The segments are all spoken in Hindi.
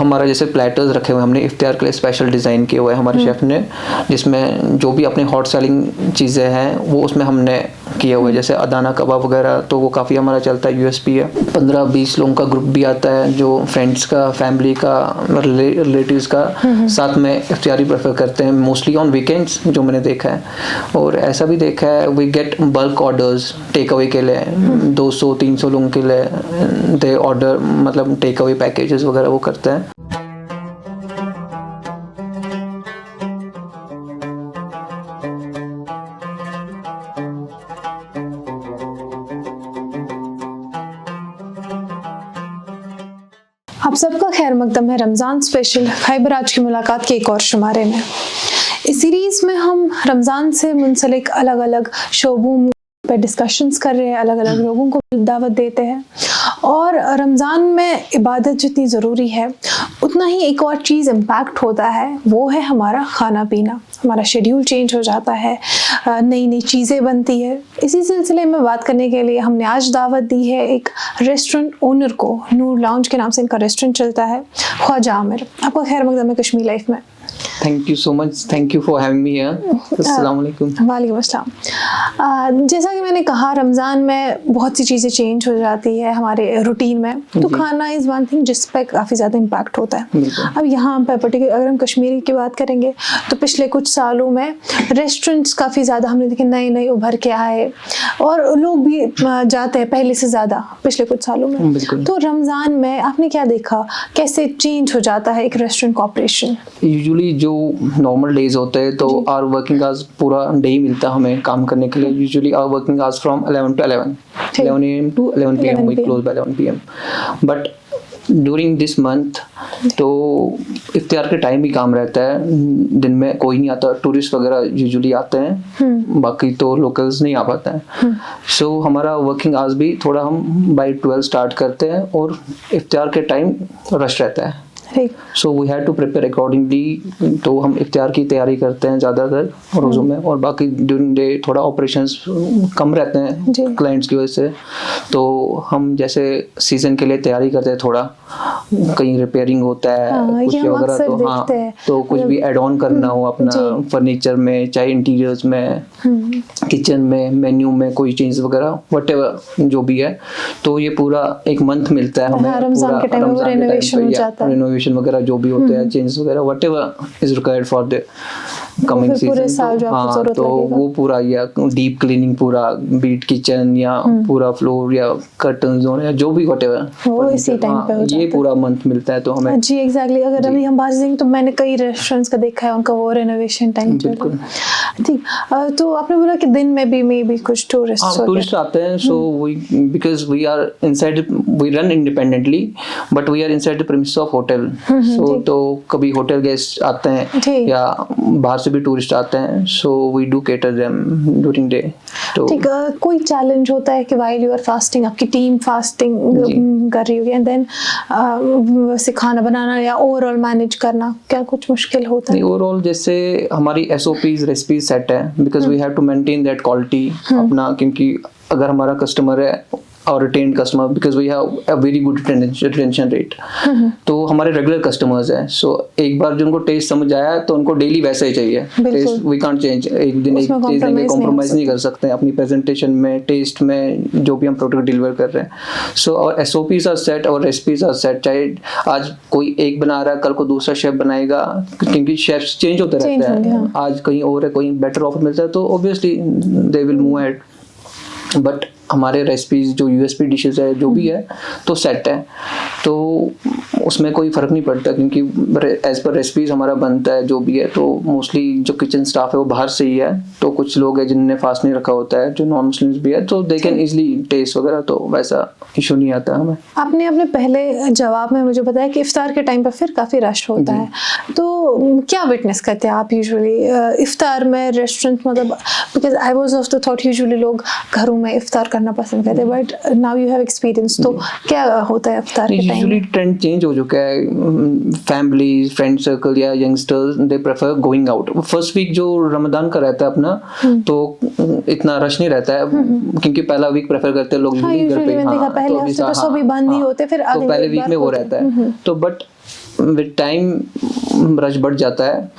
हमारा जैसे प्लेटर्स रखे हुए हमने इफ्तियार के लिए स्पेशल डिज़ाइन किए हुए हैं हमारे शेफ़ ने, जिसमें जो भी अपनी हॉट सेलिंग चीज़ें हैं वो उसमें हमने किए हुए, जैसे अदाना कबाब वगैरह, तो वो काफ़ी हमारा चलता है, यूएसपी है। 15-20 लोगों का ग्रुप भी आता है जो फ्रेंड्स का, फैमिली का, रिलेटिव्स का साथ में इफ्तियारी प्रेफर करते हैं, मोस्टली ऑन वीकेंड्स जो मैंने देखा है। और ऐसा भी देखा है we get bulk orders takeaway के लिए, 200-300 लोगों के लिए दे ऑर्डर, मतलब टेक अवे पैकेजेस वगैरह वो करते हैं। आप सबका खैर मकदम है रमज़ान स्पेशल खैबर आज की मुलाकात के एक और शुमारे में। इस सीरीज़ में हम रमज़ान से मुंसलिक अलग अलग शोबों पे डिस्कशंस कर रहे हैं, अलग अलग लोगों को दावत देते हैं। और रमज़ान में इबादत जितनी ज़रूरी है उतना ही एक और चीज़ इम्पैक्ट होता है, वो है हमारा खाना पीना। हमारा शेड्यूल चेंज हो जाता है, नई नई चीज़ें बनती है। इसी सिलसिले में बात करने के लिए हमने आज दावत दी है एक रेस्टोरेंट ओनर को। नूर लाउंज के नाम से इनका रेस्टोरेंट चलता है, ख्वाजा आमिर। आपका खैर मकदम है कश्मीर लाइफ में। Thank you so much, thank you for having me here. अस्सलाम वालेकुम। वालेकुम अस्सलाम। जैसा कि मैंने कहा रमज़ान में बहुत सी चीज़ें चेंज हो जाती है हमारे रूटीन में, तो खाना इज़ वन थिंग जिस पे काफ़ी ज़्यादा इम्पैक्ट होता है। अब यहाँ पे पर्टिकुलर अगर हम कश्मीरी की बात करेंगे तो पिछले कुछ सालों में रेस्टोरेंट्स काफ़ी ज़्यादा हमने देखे नए नए उभर के आए, और लोग भी जाते हैं पहले से ज़्यादा पिछले कुछ सालों में। तो रमज़ान में आपने क्या देखा, कैसे चेंज हो जाता है एक रेस्टोरेंट का ऑपरेशन? यूजुअली जो नॉर्मल डेज होते हैं तो आवर वर्किंग आवर्स पूरा डे ही मिलता है हमें काम करने के लिए। Usually our working hours from 11 to 11 AM to 11 PM, we close by 11 PM। But during this month तो इफ्तियार के टाइम भी काम रहता है, दिन में कोई नहीं आता, टूरिस्ट वगैरह यूजुअली आते हैं, बाकी तो लोकल्स नहीं आ पाते हैं। सो हमारा वर्किंग आवर्स भी थोड़ा हम by 12 स्टार्ट करते हैं और इफ्तियार के टाइम रश रहता है। So we have to prepare accordingly. तो हम इफ्तियार की तैयारी करते हैं ज़्यादातर रोज़ों में, और बाकी ड्यूरिंग डे थोड़ा ऑपरेशंस कम रहते हैं क्लाइंट्स की वजह से। तो हम जैसे सीज़न के लिए तैयारी करते हैं, थोड़ा कहीं रिपेयरिंग होता है कुछ वगैरह, तो हाँ तो कुछ भी एड ऑन करना हो अपना फर्नीचर में, चाहे इंटीरियर्स में, किचन में, मेन्यू में कोई चेंज वगैरह व्हाटएवर जो भी है, तो ये पूरा एक मंथ मिलता है हमें। रमज़ान के टाइम में रेनोवेशन हो जाता है, रेनोवेशन वगैरह जो भी होते हैं, चेंजेस वगैरह whatever is required for the coming season. हाँ तो वो पूरा या डीप क्लीनिंग पूरा बीट किचन या पूरा फ्लोर या कर्टन्स या जो भी व्हाटएवर वो इसी टाइम पे हो जाता है। ये पूरा मंथ मिलता है तो हमें जी एग्जैक्टली। अगर अभी हम बात करें तो मैंने कई रेस्टोरेंट्स का देखा है, उनका वो रेनोवेशन टाइम बिल्कुल ठीक। तो आपने बोला कि दिन में भी मे बी कुछ टूरिस्ट आते हैं। So we because we are inside, we run independently but we are inside the premises of hotel. So तो कभी होटल गेस्ट आते हैं या बाहर से भी टूरिस्ट आते हैं, so we do cater them during day. तो ठीक, कोई चैलेंज होता है कि व्हाइल यू आर फास्टिंग, आपकी टीम फास्टिंग कर रही होगी, एंड देन वैसे खाना बनाना या ओवरऑल मैनेज करना, क्या कुछ मुश्किल होता है? ओवरऑल जैसे हमारी SOPs रेसिपीज सेट है, because we have to maintain that quality अपना, क्योंकि अगर हमारा कस्टमर है और retain customer, because we have a very good retention rate, तो हमारे रेगुलर कस्टमर्स हैं। सो एक बार जो उनको टेस्ट समझ आया तो उनको डेली वैसा ही चाहिए टेस्ट। वी कांट चेंज, एक दिन एक चीज देंगे, कॉम्प्रोमाइज नहीं कर सकते हैं अपनी प्रेजेंटेशन में, टेस्ट में, जो भी हम प्रोडक्ट डिलीवर कर रहे हैं। सो और SOPs आर सेट और रेसिपीज आर सेट। चाहे आज कोई एक बना रहा है, कल को दूसरा शेफ बनाएगा, क्योंकि शेफ्स चेंज होते रहते हैं, आज कहीं और है, कोई बेटर ऑफर मिलता है तो obviously they will move ahead. But हमारे रेसिपीज जो USP डिशेस है जो भी है तो सेट है, तो उसमें कोई फ़र्क नहीं पड़ता, क्योंकि एज पर रेसिपीज हमारा बनता है जो भी है। तो मोस्टली जो किचन स्टाफ है वो बाहर से ही है, तो कुछ लोग हैं जिनने फास्ट नहीं रखा होता है, जो नॉन मुस्लिम्स भी है, तो दे कैन इजीली टेस्ट वगैरह, तो वैसा इशू नहीं आता हमें। आपने अपने पहले जवाब में मुझे बताया कि इफ्तार के टाइम पर फिर काफ़ी रश होता है, तो क्या विटनेस करते हैं आप यूजुअली इफ्तार में रेस्टोरेंट? मतलब because I was of the thought usually लोग घरों में इफ्तार करना पसंद करते हैं, but now you have experience, तो क्या होता है इफ्तार के टाइम? यूजुअली ट्रेंड चेंज हो चुका है, फैमिली फ्रेंड सर्कल या youngsters they prefer going out. First week जो रमजान का रहता है अपना, तो इतना रश नहीं रहता है, क्योंकि पहला वीक प्रेफर करते हैं लोग घर पे। पहले हफ्ते तो सभी बंद ही होते, फिर तो पहले वीक में वो रहता है। तो बट विद टाइम रश बढ़ जाता है,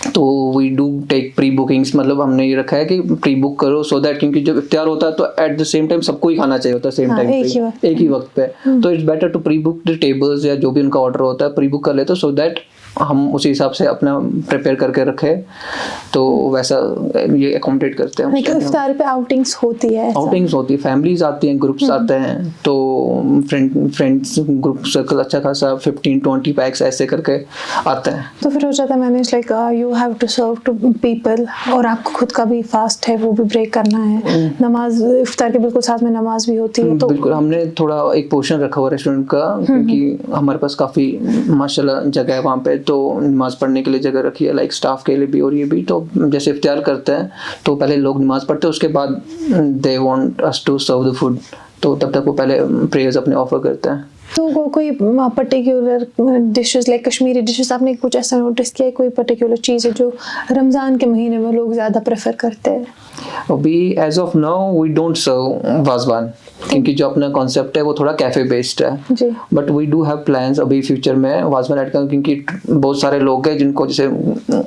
तो we do take prebookings, मतलब हमने ये रखा है कि प्री बुक करो सो दैट, क्योंकि जब इफ्तियार होता है तो एट द सेम टाइम सबको ही खाना चाहिए होता है सेम टाइम पे, एक ही वक्त पे, तो it's better to prebook the tables या जो भी उनका ऑर्डर होता है प्री बुक कर लेते सो दैट हम उसी हिसाब से अपना प्रिपेयर करके रखे, तो वैसा ये अकोमोडेट करते हैं। इफ्तार पे आउटिंग्स होती है, फैमिलीज आती हैं, ग्रुप्स आते हैं, तो फ्रेंड्स ग्रुप सर्कल अच्छा खासा 15-20 पैक्स ऐसे करके आते हैं। तो फिर हो जाता है manage, like you have to serve to people, और आपको खुद का भी फास्ट है वो भी ब्रेक करना है, नमाज इफ्तार के बिल्कुल साथ में नमाज भी होती है। तो बिल्कुल हमने थोड़ा एक पोर्शन रखा हुआ रेस्टोरेंट का, क्योंकि हमारे पास काफ़ी माशाल्लाह जगह है वहाँ पे, तो नमाज पढ़ने के लिए जगह रखी है, लाइक स्टाफ के लिए भी और ये भी। तो जैसे इफ्तियार करते हैं तो पहले लोग नमाज पढ़ते हैं, उसके बाद they want us to serve the food, तो तब तक वो पहले प्रेयर्स अपने ऑफर करते हैं। तो कोई particular dishes like Kashmiri dishes आपने कुछ ऐसा नोटिस किया है, कोई पर्टिकुलर चीज़ है जो रमज़ान के महीने में लोग ज़्यादा प्रेफर करते हैं? अभी as of now we don't serve wazwan, क्योंकि जो अपना कॉन्सेप्ट है वो थोड़ा कैफे बेस्ड है जी, but we do have plans अभी फ्यूचर में वाज़वान ऐड करना, क्योंकि बहुत सारे लोग हैं जिनको जैसे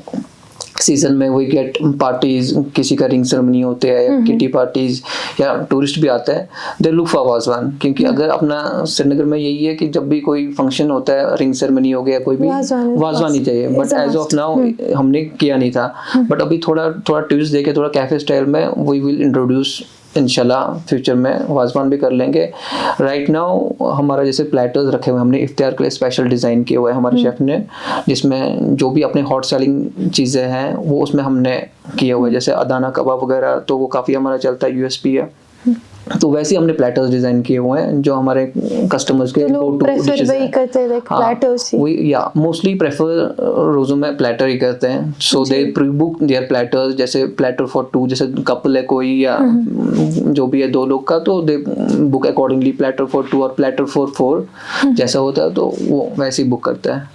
सीजन में वी गेट पार्टीज, किसी का रिंग सेरेमनी होते हैं या किटी पार्टीज, या टूरिस्ट भी आते हैं, दे लुक फॉर वाज़वान, क्योंकि अगर अपना श्रीनगर में यही है कि जब भी कोई फंक्शन होता है, रिंग सेरेमनी हो गया, कोई भी वाज़वान ही चाहिए, बट एज ऑफ नाउ हमने किया नहीं था, बट अभी थोड़ा ट्विस्ट देके थोड़ा कैफे स्टाइल में वी विल इंट्रोड्यूस इंशाल्लाह फ्यूचर में वाज़वान भी कर लेंगे। राइट नाउ हमारा जैसे प्लेटर्स रखे हुए हमने इफ्तियार के लिए स्पेशल डिज़ाइन किए हुए हैं हमारे शेफ़ ने, जिसमें जो भी अपने हॉट सेलिंग चीज़ें हैं वो उसमें हमने किए हुए, जैसे अदाना कबाब वगैरह, तो वो काफ़ी हमारा चलता है, यूएसपी है, तो वैसे ही हमने प्लेटर्स डिजाइन किए हुए हैं जो हमारे कस्टमर्स के गो टू डिशेस वही करते हैं, लाइक प्लेटर्स ही, वी या मोस्टली प्रेफर रोज़ों में प्लेटर ही करते हैं, सो दे प्री बुक देयर प्लेटर्स, जैसे प्लेटर फॉर 2, जैसे कपल है कोई या जो भी है 2 लोग का, तो दे बुक अकॉर्डिंगली प्लेटर फॉर 2 और प्लेटर फॉर 4 जैसा होता है, तो वो वैसे ही बुक करते हैं।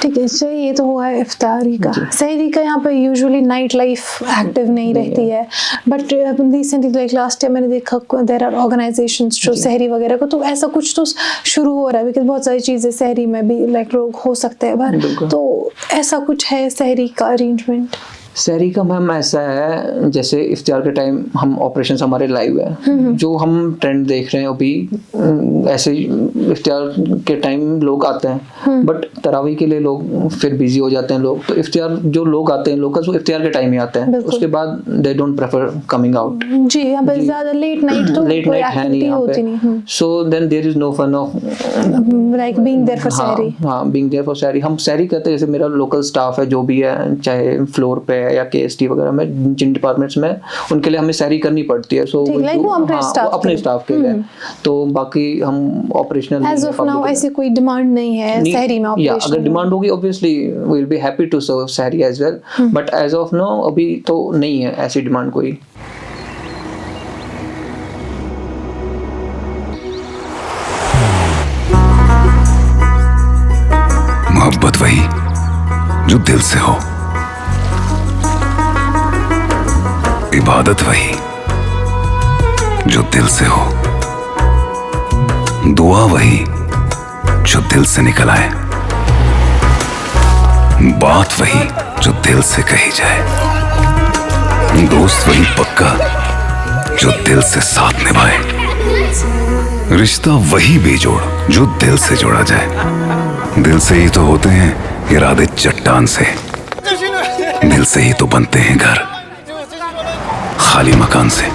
ठीक है, चलिए ये तो हुआ इफ्तारी का। सहरी का यहाँ पे यूजुअली नाइट लाइफ एक्टिव नहीं रहती है, but recently like last year मैंने देखा देयर आर ऑर्गेनाइजेशंस जो सहरी वगैरह को, तो ऐसा कुछ तो शुरू हो रहा है, बिकॉज बहुत सारी चीज़ें सहरी में भी लाइक लोग हो सकते हैं बाहर, तो ऐसा कुछ है सहरी का अरेंजमेंट? सहरी का मैम ऐसा है, जैसे इफ्तियार के टाइम हम ऑपरेशंस हमारे लाइव है, जो हम ट्रेंड देख रहे हैं अभी, ऐसे इफ्तियार के टाइम लोग आते हैं, बट तरावी के लिए लोग फिर बिजी हो जाते हैं लोग, तो इफ्तियार जो लोग आते हैं लोकल्स वो इफ्तियार के टाइम ही आते हैं, उसके बाद they don't prefer coming out जी, यहाँ पे ज़्यादा लेट नाइट है नहीं यहाँ पे, so then there is no fun of like being there for sehri. हाँ, बीइंग देयर फॉर सहरी हम सहरी करते हैं, जैसे मेरा लोकल स्टाफ है जो भी है, चाहे फ्लोर पे या केएसटी वगैरह में, जिन डिपार्टमेंट्स में, उनके लिए हमें सहरी करनी पड़ती है, सो वो अपने स्टाफ के लिए, तो बाकी हम ऑपरेशनल एज ऑफ नाउ ऐसी कोई डिमांड नहीं है सहरी में ऑपरेशन, अगर डिमांड होगी obviously we will be happy to serve sehri as well, but as of now अभी तो नहीं है ऐसी डिमांड कोई। मोहब्बत वही जो दिल से हो, इबादत वही जो दिल से हो, दुआ वही जो दिल से निकल आए, बात वही जो दिल से कही जाए, दोस्त वही पक्का जो दिल से साथ निभाए, रिश्ता वही बेजोड़ जो दिल से जोड़ा जाए। दिल से ही तो होते हैं इरादे चट्टान से, दिल से ही तो बनते हैं घर खाली मकान से।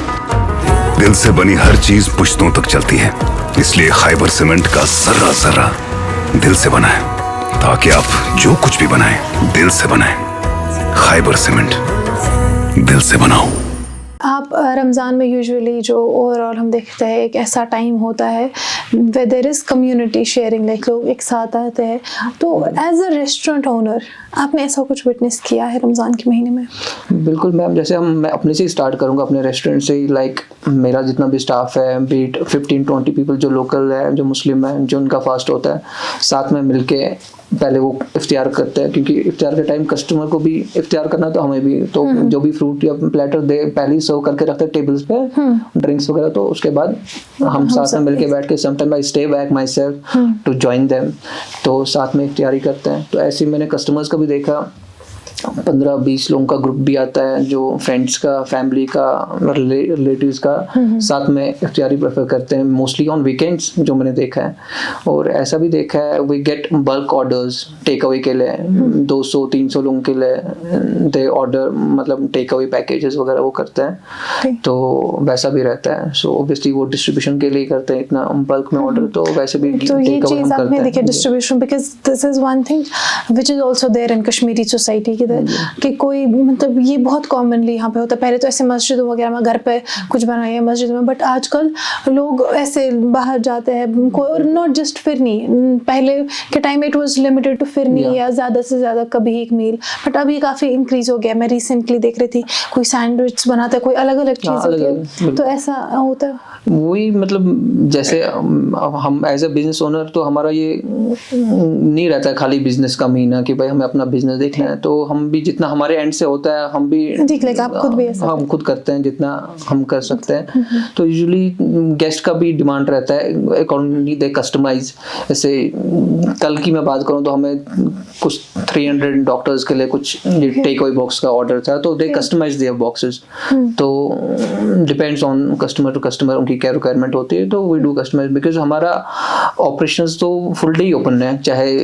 दिल से बनी हर चीज पुश्तों तक चलती है, इसलिए खैबर सीमेंट का जर्रा जर्रा दिल से बना है, ताकि आप जो कुछ भी बनाएं दिल से बनाएं। खैबर सीमेंट, दिल से बनाओ। आप रमज़ान में यूजुअली जो ओवरऑल हम देखते हैं एक ऐसा टाइम होता है where there is community sharing, like लोग एक साथ आते हैं, तो एज अ रेस्टोरेंट ओनर आपने ऐसा कुछ विटनेस किया है रमज़ान के महीने में? बिल्कुल मैम, जैसे मैं अपने से ही स्टार्ट करूँगा, अपने रेस्टोरेंट से ही, लाइक मेरा जितना भी स्टाफ है, बीट 15-20 पीपल जो लोकल है, जो मुस्लिम है, जो उनका फास्ट होता है, साथ में मिलके पहले वो इफ्तियार करते हैं, क्योंकि इफ्तियार के टाइम कस्टमर को भी इफ्तियार करना तो हमें भी, तो जो भी फ्रूट या प्लेटर दे पहले ही सर्व करके रखते हैं टेबल्स पे ड्रिंक्स वगैरह, तो उसके बाद हम साथ में मिलके बैठ के sometime I stay back myself to join them, तो साथ में तैयारी करते हैं। तो ऐसे ही मैंने कस्टमर्स का भी देखा, 15-20 लोगों का ग्रुप भी आता है जो फ्रेंड्स का, फैमिली का, रिलेटिव्स का साथ में इफ्तियारी प्रेफर करते हैं मोस्टली ऑन वीकेंड्स, जो मैंने देखा है। और ऐसा भी देखा है we get bulk orders takeaway के लिए, 200-300 लोगों के लिए दे ऑर्डर, मतलब टेक अवे पैकेजेस वगैरह वो करते हैं, तो वैसा भी रहता है। सो ऑब्वियसली वो डिस्ट्रीब्यूशन के लिए करते हैं इतना बल्क में ऑर्डर, तो वैसे भी तो ये चीज़ आपने देखी distribution, because this is one thing which is also there in Kashmiri society कि कोई मतलब ये बहुत कॉमनली यहाँ पे होता है। पहले तो ऐसे मस्जिद वगैरह में घर पे कुछ बनाइए मस्जिद में, बट आजकल लोग ऐसे बाहर जाते हैं, और नॉट जस्ट फिरनी, पहले के time it was limited to phirni या ज़्यादा से ज़्यादा कभी एक मील, बट अभी काफ़ी इंक्रीज हो गया। मैं रिसेंटली देख रही थी कोई सैंडविच बनाता है, कोई अलग अलग चीज़ होती है, तो ऐसा होता है। वही मतलब जैसे हम एज ए बिजनेस ओनर, तो हमारा ये नहीं रहता है खाली बिजनेस का महीना कि भाई हमें अपना बिजनेस देखना है, तो हम भी जितना हमारे एंड से होता है हम भी आप खुद भी ऐसा हम खुद करते हैं जितना हम कर सकते हैं। तो यूजुअली गेस्ट का भी डिमांड रहता है अकॉर्डिंगली दे कस्टमाइज। जैसे कल की मैं बात करूं तो हमें कुछ 300 डॉक्टर्स के लिए कुछ टेक अवे बॉक्स का ऑर्डर था, तो दे कस्टमाइज देयर बॉक्सेस, तो depends on customer to customer उनकी क्या रिक्वायरमेंट होती है, तो वी डू कस्टमाइज। बिकॉज हमारा ऑपरेशंस तो फुल डे ओपन है, चाहे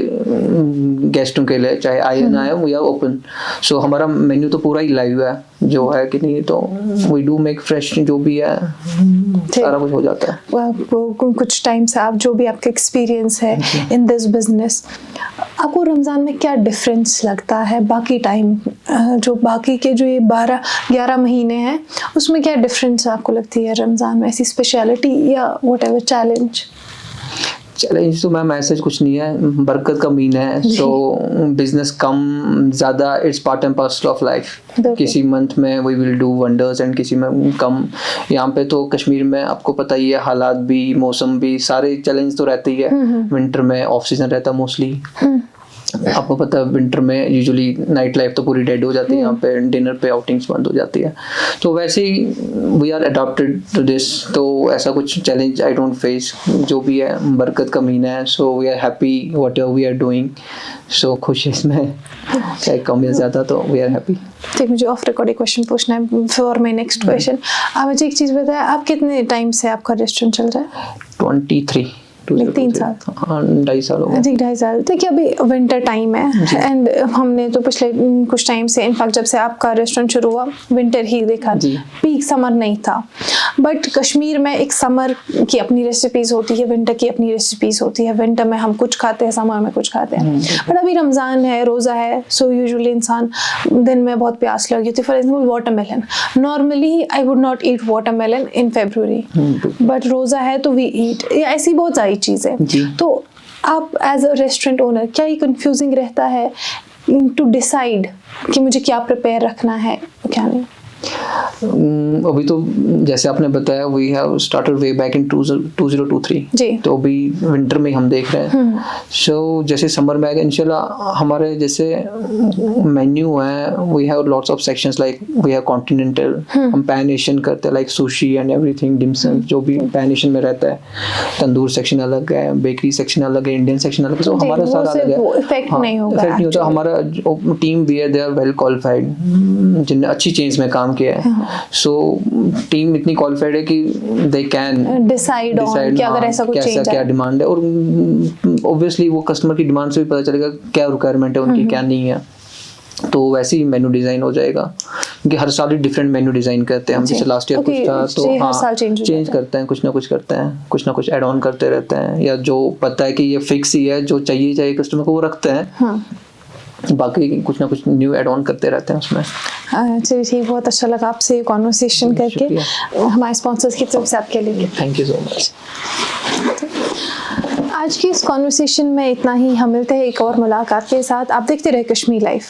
गेस्टों के लिए चाहे आए ना आए, वी आर ओपन। सो हमारा मेन्यू तो पूरा ही लाइव है जो है कि नहीं, तो वी डू मेक फ्रेश, जो भी है सारा कुछ हो जाता है। कुछ टाइम से आप जो भी आपका एक्सपीरियंस है इन दिस बिजनेस, आपको रमज़ान में क्या डिफरेंस लगता है बाकी टाइम, जो बाकी के जो ये 12-11 महीने हैं उसमें क्या डिफरेंस आपको लगती है रमज़ान में, ऐसी स्पेशलिटी या व्हाटएवर चैलेंज? चैलेंज तो मैम ऐसा कुछ नहीं है, बरकत का महीना है, सो बिजनेस कम ज़्यादा it's part and parcel of life. किसी मंथ में we will do wonders and किसी में कम। यहाँ पे तो कश्मीर में आपको पता ही है, हालात भी, मौसम भी, सारे चैलेंज तो रहते ही है। विंटर में ऑफ सीजन रहता है मोस्टली, आपको पता है विंटर में यूजुअली नाइट लाइफ तो पूरी डेड हो जाती है, यहाँ पे डिनर पे आउटिंग्स बंद हो जाती है, तो वैसे ही we are adopted to this, तो ऐसा कुछ चैलेंज आई डोंट फेस। जो भी है बरकत का महीना है, so we are happy whatever we are doing, so खुश इसमें चाहे कम या ज़्यादा, तो वी आर हैप्पी। ठीक, मुझे ऑफ रिकॉर्ड एक क्वेश्चन पूछना है फॉर माई नेक्स्ट क्वेश्चन। आप मुझे एक चीज़ बताएं, आप कितने टाइम से आपका रेस्टोरेंट चल रहा है? 23 3 साल, 2.5 साल हो गए। 2.5 साल। देखिए अभी विंटर टाइम है एंड हमने तो पिछले कुछ टाइम से, इनफैक्ट जब से आपका रेस्टोरेंट शुरू हुआ विंटर ही देखा, पीक समर नहीं था। बट कश्मीर में एक समर की अपनी रेसिपीज होती है, विंटर की अपनी रेसिपीज होती है। विंटर में हम कुछ खाते हैं, समर में कुछ खाते हैं। बट अभी रमज़ान है, रोज़ा है, सो यूजुअली इंसान दिन में बहुत प्यास लगी होती है। For example watermelon, normally I would not eat watermelon in February, but रोज़ा है तो वी ईट, ऐसी बहुत सारी चीज़ें। तो आप एज अ रेस्टोरेंट ओनर क्या ये कंफ्यूजिंग रहता है टू डिसाइड कि मुझे क्या प्रिपेयर रखना है क्या नहीं? अभी तो जैसे आपने बताया we have started way back in 2023 जी, तो अभी विंटर में हम देख रहे हैं। सो जैसे समर में आएगा इंशाल्लाह, हमारे जैसे मेन्यू है, we have lots of sections like we have continental, हम पैन एशियन करते हैं like sushi and everything, dim sum जो भी पैन एशियन में रहता है। तंदूर सेक्शन अलग है, बेकरी सेक्शन अलग है, इंडियन सेक्शन अलग है, तो हमारा सारा अलग है। इफेक्ट नहीं होगा, इफेक्ट नहीं होता। हमारा टीम भी है, दे आर वेल क्वालिफाइड, जिन्होंने अच्छी चेंज में काम किया है। सो टीम इतनी क्वालिफाइड है कि दे कैन डिसाइड कि अगर ऐसा कुछ चेंज क्या डिमांड है, और ऑब्वियसली वो कस्टमर की डिमांड से भी पता चलेगा क्या रिक्वायरमेंट है उनकी, क्या नहीं है, तो वैसे ही मेन्यू डिजाइन हो जाएगा। क्योंकि हर साल ही डिफरेंट मेन्यू डिजाइन करते हैं हम। जैसे लास्ट ईयर कुछ था तो हाँ चेंज करते हैं, कुछ ना कुछ ऐड ऑन करते रहते हैं, या जो पता है कि ये फिक्स ही है, जो चाहिए कस्टमर को वो रखते हैं, बाकी कुछ ना कुछ न्यू ऐड ऑन करते रहते हैं उसमें। चलिए ठीक, बहुत अच्छा लगा आपसे कॉन्वर्सेशन करके। हमारे स्पॉन्सर्स की तरफ से आपके लिए थैंक यू सो मच। आज की इस कॉन्वर्सेशन में इतना ही। हम मिलते हैं एक और मुलाकात के साथ। आप देखते रहे कश्मीर लाइफ।